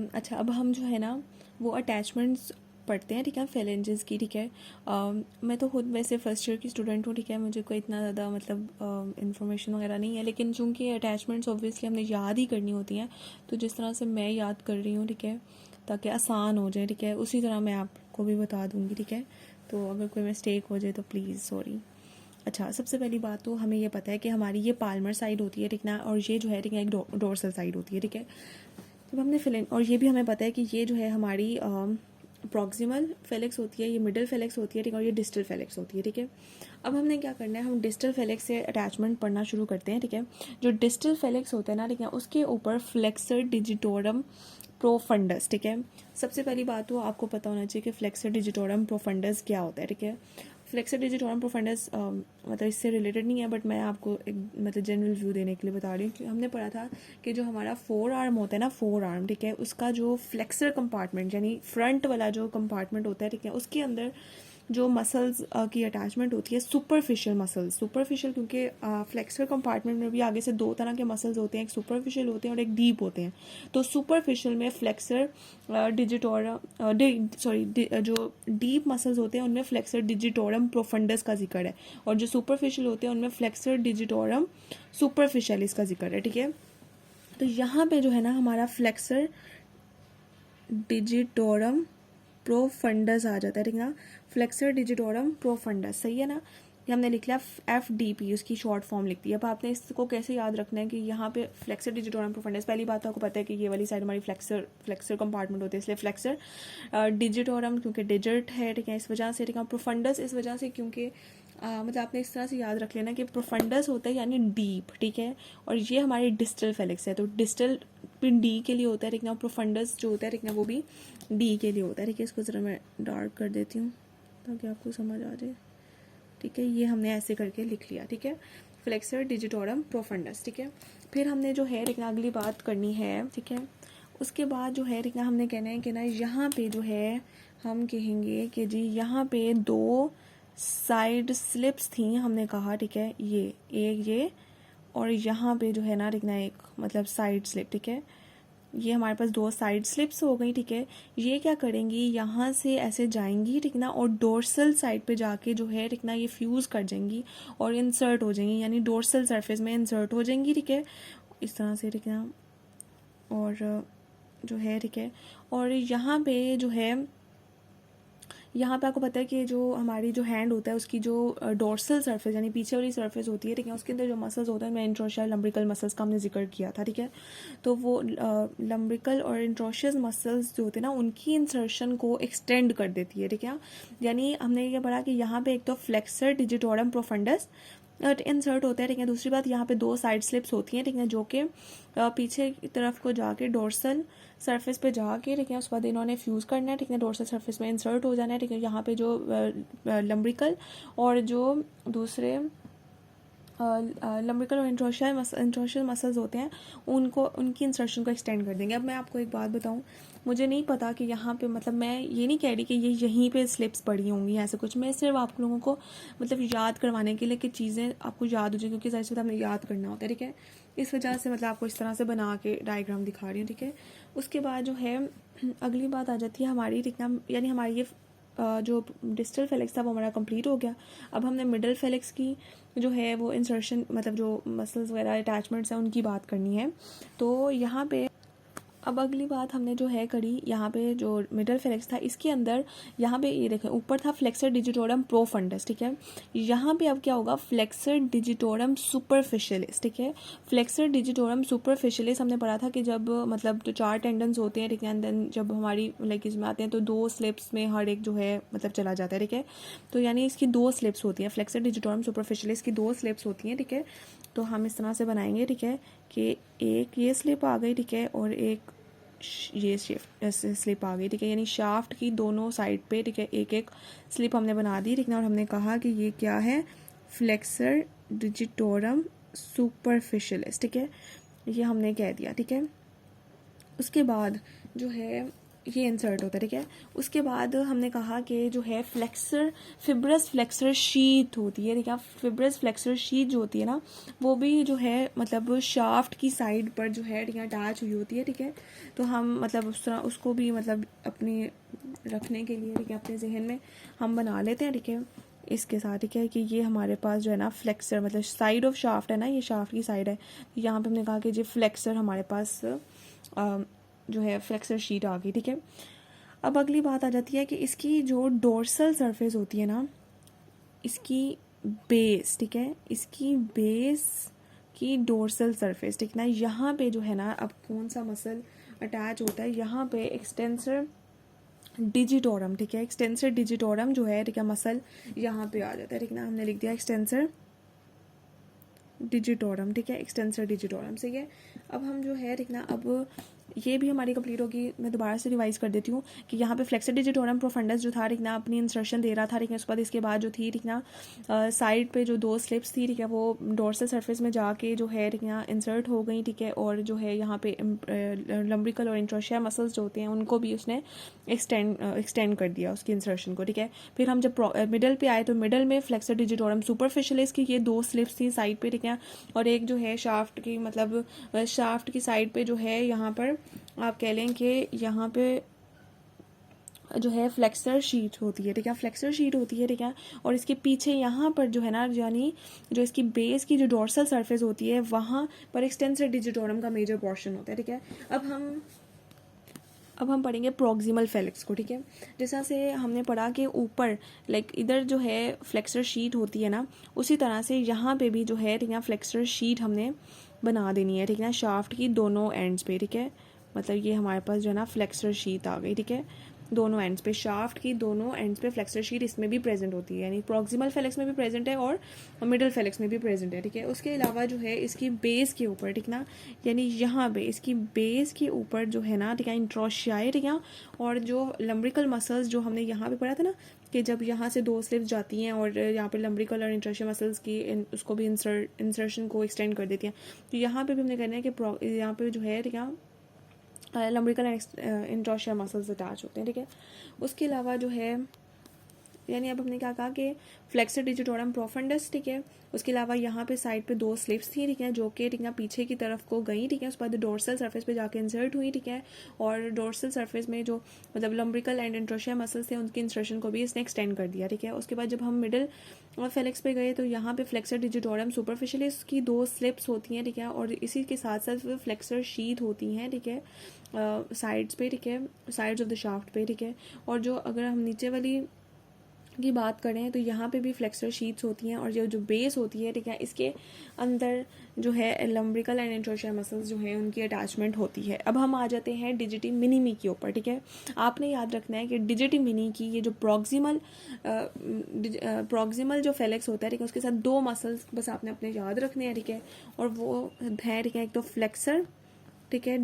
अच्छा, अब हम जो है ना वो अटैचमेंट्स पढ़ते हैं, ठीक है, फेलेंजेस की, ठीक है। मैं तो खुद वैसे फर्स्ट ईयर की स्टूडेंट हूँ, ठीक है, मुझे कोई इतना ज़्यादा मतलब इन्फॉर्मेशन वगैरह नहीं है, लेकिन चूँकि अटैचमेंट्स ऑब्वियसली हमने याद ही करनी होती हैं, तो जिस तरह से मैं याद कर रही हूँ, ठीक है, ताकि आसान हो जाए, ठीक है, उसी तरह मैं आपको भी बता दूँगी, ठीक है। तो अगर कोई मिस्टेक हो जाए तो प्लीज़ सॉरी। अच्छा, सबसे पहली बात तो हमें ये पता है कि हमारी ये पाल्मर साइड होती है, ठीक ना, और ये जो है, ठीक है, एक डोर्सल साइड होती है, ठीक है। जब हमने फिलेन, और ये भी हमें पता है कि ये जो है हमारी प्रॉक्सिमल फेलेक्स होती है, ये मिडल फेलेक्स होती है, ठीक है, और ये डिस्टल फेलेक्स होती है, ठीक है। अब हमने क्या करना है, हम डिस्टल फेलेक्स से अटैचमेंट पढ़ना शुरू करते हैं, ठीक है। जो डिस्टल फेलेक्स होता है ना, ठीक है, उसके ऊपर फ्लेक्सर डिजिटोरम प्रोफंडस, ठीक है। सबसे पहली बात तो आपको पता होना चाहिए कि फ्लेक्सर डिजिटोरम प्रोफंडस क्या होता है, ठीक है। फ्लेक्सर डिजिटोरम प्रोफंडस मतलब इससे रिलेटेड नहीं है, बट मैं आपको एक मतलब जनरल व्यू देने के लिए बता रही हूँ कि हमने पढ़ा था कि जो हमारा फोर आर्म होता है ना, फोर आर्म, ठीक है, उसका जो फ्लेक्सर कंपार्टमेंट यानी फ्रंट वाला जो कंपार्टमेंट होता है, ठीक है, उसके अंदर जो मसल्स की अटैचमेंट होती है, सुपरफिशियल मसल्स, सुपरफिशियल क्योंकि फ्लेक्सर कंपार्टमेंट में भी आगे से दो तरह के मसल्स होते हैं, एक सुपरफिशियल होते हैं और एक डीप होते हैं। तो सुपरफिशियल में फ्लेक्सर डिजिटोरम जो डीप मसल्स होते हैं उनमें फ्लेक्सर डिजिटोरम प्रोफंडस का जिक्र है, और जो सुपरफिशियल होते हैं उनमें फ्लेक्सर डिजिटोरम सुपरफिशियलिस का जिक्र है, ठीक है। तो यहाँ पे जो है ना हमारा फ्लेक्सर डिजिटोरम प्रोफंडस आ जाता है, ठीक है ना, फ्लेक्सर डिजिटोरम प्रोफंडस, सही है ना। ये हमने लिख लिया FDP, उसकी शॉर्ट फॉर्म लिख दी। अब आपने इसको कैसे याद रखना है कि यहाँ पे फ्लेक्सर डिजिटोरम प्रोफंडस, पहली बात तो आपको पता है कि ये वाली साइड हमारी फ्लेक्सर कंपार्टमेंट होती है, इसलिए फ्लेक्सर डिजिटोरम क्योंकि डिजिट है, ठीक है, इस वजह से, ठीक है, प्रोफंडस इस वजह से क्योंकि मतलब आपने इस तरह से याद रख लेना कि प्रोफंडस होता है यानी डीप, ठीक है, और ये हमारी डिस्टल फेलेक्स है, तो डिस्टल पिन डी के लिए होता है, ठीक है, प्रोफंडस जो होता है, ठीक है, वो भी डी के लिए होता है, ठीक है। इसको ज़रा मैं डार्क कर देती हूँ ताकि आपको समझ आ जाए, ठीक है। ये हमने ऐसे करके लिख लिया, ठीक है, फ्लेक्सर डिजिटोरम प्रोफंडस, ठीक है। फिर हमने जो है, लेकिन अगली बात करनी है, ठीक है, उसके बाद जो है, लेकिन हमने कहना है कि ना यहाँ पे जो है हम कहेंगे कि जी यहाँ पे दो साइड स्लिप्स थी, हमने कहा, ठीक है, ये एक ये और यहाँ पे जो है ना, ठीक ना, एक मतलब साइड स्लिप, ठीक है, ये हमारे पास दो साइड स्लिप्स हो गई, ठीक है। ये क्या करेंगी, यहाँ से ऐसे जाएंगी, ठीक ना, और डोर्सल साइड पे जाके जो है, ठीक ना, ये फ्यूज़ कर जाएंगी और इंसर्ट हो जाएंगी, यानी डोर्सल सरफेस में इंसर्ट हो जाएंगी, ठीक है, इस तरह से, ठीक ना। और जो है, ठीक है, और यहाँ पे जो है, यहाँ पे आपको पता है कि जो हमारी जो हैंड होता है उसकी जो डोर्सल सरफेस यानी पीछे वाली सरफेस होती है, ठीक है, उसके अंदर जो मसल्स होते हैं, मैं इंट्रोशियल लम्ब्रिकल मसल्स का हमने जिक्र किया था, ठीक है। तो वो लम्ब्रिकल और इंट्रोशियस मसल्स जो होते हैं ना, उनकी इंसर्शन को एक्सटेंड कर देती है, ठीक है। यानी हमने ये पढ़ा कि यहाँ पे एक तो फ्लेक्सर डिजिटोरम प्रोफंडस इंसर्ट होता है, ठीक है। दूसरी बात, यहाँ पे दो साइड स्लिप्स होती हैं, ठीक है, जो कि पीछे की तरफ को जाके डोर्सल सरफेस पे जाके, ठीक है, उसके बाद इन्होंने फ्यूज़ करना है, ठीक है, डोर्सल सरफेस में इंसर्ट हो जाना है, ठीक है। यहाँ पे जो लम्ब्रिकल और जो दूसरे लम्बिकल और इंट्रोशियल मसल्स होते हैं, उनको उनकी इंसर्शन को एक्सटेंड कर देंगे। अब मैं आपको एक बात बताऊं, मुझे नहीं पता कि यहाँ पे मतलब मैं ये नहीं कह रही कि ये यहीं पे स्लिप्स पड़ी होंगी ऐसा कुछ, मैं सिर्फ आप लोगों को मतलब याद करवाने के लिए कि चीज़ें आपको याद हो जाए, क्योंकि ज़ाहिर सी बात हमने याद करना होता है, ठीक है। इस वजह से मतलब आपको इस तरह से बना के डायग्राम दिखा रही हूँ, ठीक है। उसके बाद जो है अगली बात आ जाती है हमारी, ठीक है, यानी हमारी ये जो डिस्टल फेलेक्स था वो हमारा कंप्लीट हो गया। अब हमने मिडल फेलेक्स की जो है वो इंसर्शन मतलब जो मसल्स वगैरह अटैचमेंट्स हैं उनकी बात करनी है। तो यहाँ पे अब अगली बात हमने जो है करी, यहाँ पे जो मिडल फेलेक्स था इसके अंदर यहाँ पे ये देखें ऊपर था फ्लेक्सर डिजिटोरम प्रोफंडस, ठीक है। यहाँ पे अब क्या होगा, फ्लेक्सर डिजिटोरम सुपरफिशियलिस, ठीक है। फ्लेक्सर डिजिटोरम सुपरफिशियलिस हमने पढ़ा था कि जब मतलब जो चार टेंडन्स होते हैं, ठीक है, एंड देन जब हमारी लाइक इसमें आते हैं तो दो स्लिप्स में हर एक जो है मतलब चला जाता है, ठीक है। तो यानी इसकी दो स्लिप्स होती हैं, फ्लेक्सर डिजिटोरम सुपरफिशियलिस की दो स्लिप्स होती हैं, ठीक है। तो हम इस तरह से बनाएंगे, ठीक है, कि एक ये स्लिप आ गई, ठीक है, और एक ये स्लिप आ गई, ठीक है, यानी शाफ्ट की दोनों साइड पे, ठीक है, एक एक स्लिप हमने बना दी, ठीक है। और हमने कहा कि ये क्या है, फ्लेक्सर डिजिटोरम सुपरफिशियलिस, ठीक है, ये हमने कह दिया, ठीक है। उसके बाद जो है ये इंसर्ट होता है, ठीक है। उसके बाद हमने कहा कि जो है फिब्रस फ्लेक्सर शीट होती है, ठीक है। फिब्रस फ्लेक्सर शीट जो होती है ना, वो भी जो है मतलब शाफ्ट की साइड पर जो है, ठीक है, अटैच हुई होती है, ठीक है। तो हम मतलब उस तरह उसको भी मतलब अपने रखने के लिए, ठीक है, अपने जहन में हम बना लेते हैं, ठीक है, इसके साथ, ठीक है, कि ये हमारे पास जो है ना फ्लेक्सर मतलब साइड ऑफ शाफ्ट है ना, ये शाफ्ट की साइड है। यहाँ पे हमने कहा कि जो फ्लेक्सर हमारे पास जो है फ्लेक्सर शीट आ गई, ठीक है। अब अगली बात आ जाती है कि इसकी जो डोर्सल सरफेस होती है ना, इसकी बेस, ठीक है, इसकी बेस की डोर्सल सरफेस, ठीक ना, यहाँ पे जो है ना, अब कौन सा मसल अटैच होता है, यहाँ पे एक्सटेंसर डिजिटोरम, ठीक है, एक्सटेंसर डिजिटोरम जो है, ठीक है, मसल यहाँ पे आ जाता है, ठीक ना। हमने लिख दिया एक्सटेंसर डिजिटोरम, ठीक है, एक्सटेंसर डिजिटोरम से ये। अब हम जो है, ठीक ना, अब ये भी हमारी कंप्लीट होगी। मैं दोबारा से रिवाइज कर देती हूँ कि यहाँ पे फ्लेक्सर डिजिटोरम प्रोफंडस जो था, ठीक ना, अपनी इंसर्शन दे रहा था, ठीक है। उसके बाद इसके बाद जो थी, ठीक ना, साइड पे जो 2 स्लिप्स थी, ठीक है, वो डोर्सल सरफेस में जाके जो है, ठीक ना, इंसर्ट हो गई, ठीक है। और जो है यहाँ पे लम्ब्रिकल और इंट्रोशिया मसल्स जो होते हैं उनको भी उसने एक्सटेंड कर दिया उसकी इंसर्शन को, ठीक है। फिर हम जब मिडल पे आए तो मिडल में फ्लेक्सर डिजिटोरम सुपरफिशियलिस की ये 2 स्लिप्स थी साइड पे, ठीक है। और एक जो है शाफ्ट की मतलब शाफ्ट की साइड पे जो है, यहाँ पर आप कह लें कि यहाँ पे जो है फ्लेक्सर शीट होती है, ठीक है, फ्लेक्सर शीट होती है, ठीक है। और इसके पीछे यहाँ पर जो है ना, यानी जो इसकी बेस की जो डोर्सल सरफेस होती है, वहाँ पर एक्सटेंसर डिजिटोरम का मेजर पोर्शन होता है, ठीक है। अब हम पढ़ेंगे प्रॉक्सिमल फेलिक्स को, ठीक है। जैसा से हमने पढ़ा कि ऊपर लाइक इधर जो है फ्लेक्सर शीट होती है ना, उसी तरह से यहाँ पे भी जो है, ठीक है, फ्लेक्सर शीट हमने बना देनी है, ठीक है, शाफ्ट की दोनों एंड्स पे, ठीक है। मतलब ये हमारे पास जो है ना फ्लेक्सर शीट आ गई, ठीक है, दोनों एंड्स पे, शाफ्ट की दोनों एंड्स पे फ्लेक्सर शीट इसमें भी प्रेजेंट होती है, यानी प्रॉक्सिमल फेलिक्स में भी प्रेजेंट है और मिडल फेलिक्स में भी प्रेजेंट है, ठीक है। उसके अलावा जो है इसकी बेस के ऊपर, ठीक ना, यानी यहाँ पे इसकी बेस के ऊपर जो है ना, ठीक है, इंट्रोशियाई, ठीक है, और जो लम्ब्रिकल मसल्स जो हमने यहाँ पे पढ़ा था ना, कि जब यहाँ से 2 स्लिप्स जाती हैं और यहाँ पे लम्ब्रिकल और इंट्रोशिया मसल्स की उसको भी इंसर्शन को एक्सटेंड कर देती हैं, तो यहाँ पे भी हमने कहना है कि यहाँ पे जो है, ठीक है, लम्ब्रिकल एंड इंट्रोशिया मसल्स अटैच होते हैं, ठीक है। उसके अलावा जो है, यानी अब हमने क्या कहा कि फ्लेक्सर डिजिटोरम प्रोफंडस, ठीक है। उसके अलावा यहाँ पे साइड पे 2 स्लिप्स थी, ठीक है, जो कि, ठीक है, पीछे की तरफ को गई, ठीक है। उसके बाद डोर्सल सरफेस पे जाके इंसर्ट हुई, ठीक है। और डोर्सल सरफेस में जो मतलब लम्ब्रिकल एंड इंट्रोशिया मसल्स थे उनकी इंसर्शन को भी इसने एक्सटेंड कर दिया, ठीक है। उसके बाद जब हम मिडल और फेलिक्स पे गए तो यहाँ पे फ्लेक्सर डिजिटोरम सुपरफिशियलिस की 2 स्लिप्स होती हैं, ठीक है। और इसी के साथ साथ फ्लेक्सर शीट होती हैं, ठीक है, साइड्स पे, ठीक है, साइड्स ऑफ द शाफ्ट पे, ठीक है। और जो अगर हम नीचे वाली की बात करें तो यहाँ पे भी फ्लेक्सर शीट्स होती हैं और जो बेस होती है, ठीक है, इसके अंदर जो है लम्ब्रिकल एंड इंट्रोशिया मसल्स जो है उनकी अटैचमेंट होती है। अब हम आ जाते हैं डिजिटी मिनिमी के ऊपर, ठीक है। आपने याद रखना है कि डिजिटी मिनी की ये जो प्रॉक्सिमल जो फेलेक्स होता है, ठीक है, उसके साथ 2 मसल्स बस आपने अपने याद रखने हैं, ठीक है। और वो है, ठीक है, एक तो फ्लेक्सर, ठीक है,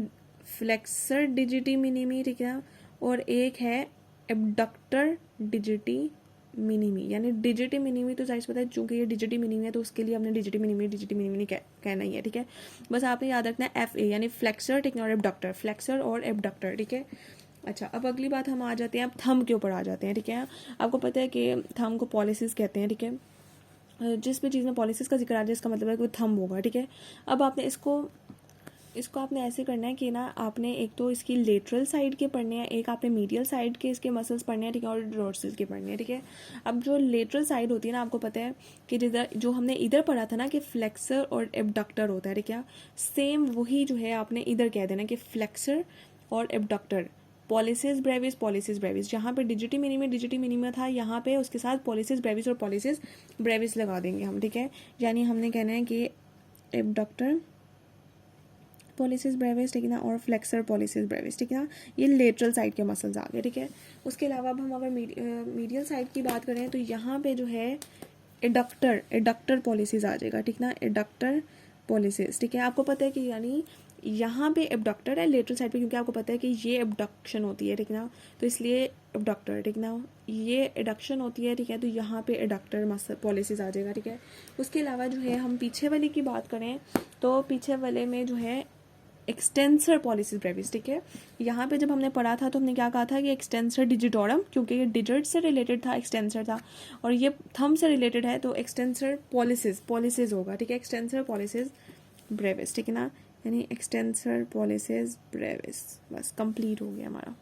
फ्लेक्सर डिजिटी मिनिमी, ठीक है, और एक है एबडक्टर डिजिटी मिनिमी। यानी डिजिटी मिनिमी तो साइज पता है, चूंकि ये डिजिटी मिनिमी है तो उसके लिए हमने डिजिटी मिनिमी नहीं कहना ही है, ठीक है। बस आपने याद रखना है FA यानी फ्लेक्सर, ठीक है, और एबडक्टर, फ्लेक्सर और एबडक्टर, ठीक है। अच्छा, अब अगली बात हम आ जाते हैं, अब थंब के ऊपर आ जाते हैं, ठीक है। आपको पता है कि थंब को पॉलिसिस कहते हैं, ठीक है। जिस भी चीज़ में पॉलिसिस का जिक्र आ जाए इसका मतलब है कि वो थंब होगा, ठीक है। अब आपने इसको आपने ऐसे करना है कि ना, आपने एक तो इसकी लेटरल साइड के पढ़ने हैं, एक आपने मीडियल साइड के इसके मसल्स पढ़ने हैं, ठीक है, और डोर्सल के पढ़ने हैं, ठीक है। अब जो लेटरल साइड होती है ना, आपको पता है कि जो हमने इधर पढ़ा था ना कि फ्लेक्सर और एबडक्टर होता है, ठीक है, सेम वही जो है आपने इधर कह देना कि फ्लेक्सर और एबडक्टर, पॉलिसिस ब्रेविस, जहाँ पे डिजिटी मिनिमा था, यहाँ पे उसके साथ पॉलिसिस ब्रेविस और पॉलिसिस ब्रेविस लगा देंगे हम, ठीक है। यानी हमने कहना है कि एबडक्टर पॉलिसिस ब्रेविस, ठीक है ना, और फ्लेक्सर पॉलिसिस ब्रेविस, ठीक है ना, ये लेटरल साइड के मसल्स आ गए, ठीक है। उसके अलावा अब हम अगर मीडियल साइड की बात करें तो यहाँ पे जो है एडक्टर पॉलिसिस आ जाएगा, ठीक ना, एडक्टर पॉलिसिस, ठीक है। आपको पता है कि यानी यहाँ पे एबडक्टर है लेटरल साइड पे, क्योंकि आपको पता है कि ये एबडक्शन होती है, ठीक ना, तो इसलिए एबडक्टर, ठीक ना, ये एडक्शन होती है, ठीक है, तो यहाँ पे एडक्टर मसल पॉलिसिस आ जाएगा, ठीक है। उसके अलावा जो है हम पीछे वाले की बात करें तो पीछे वाले में जो है एक्सटेंसर पॉलिसिस ब्रेविस, ठीक है। यहाँ पे जब हमने पढ़ा था तो हमने क्या कहा था कि एक्सटेंसर डिजिटोरम, क्योंकि ये डिजिट से रिलेटेड था, एक्सटेंसर था, और ये थंब से रिलेटेड है, तो एक्सटेंसर पॉलिसिस होगा, ठीक है। एक्सटेंसर पॉलिसिस ब्रेविस, ठीक है ना, यानी एक्सटेंसर पॉलिसिस ब्रेविस, बस कंप्लीट हो गया हमारा।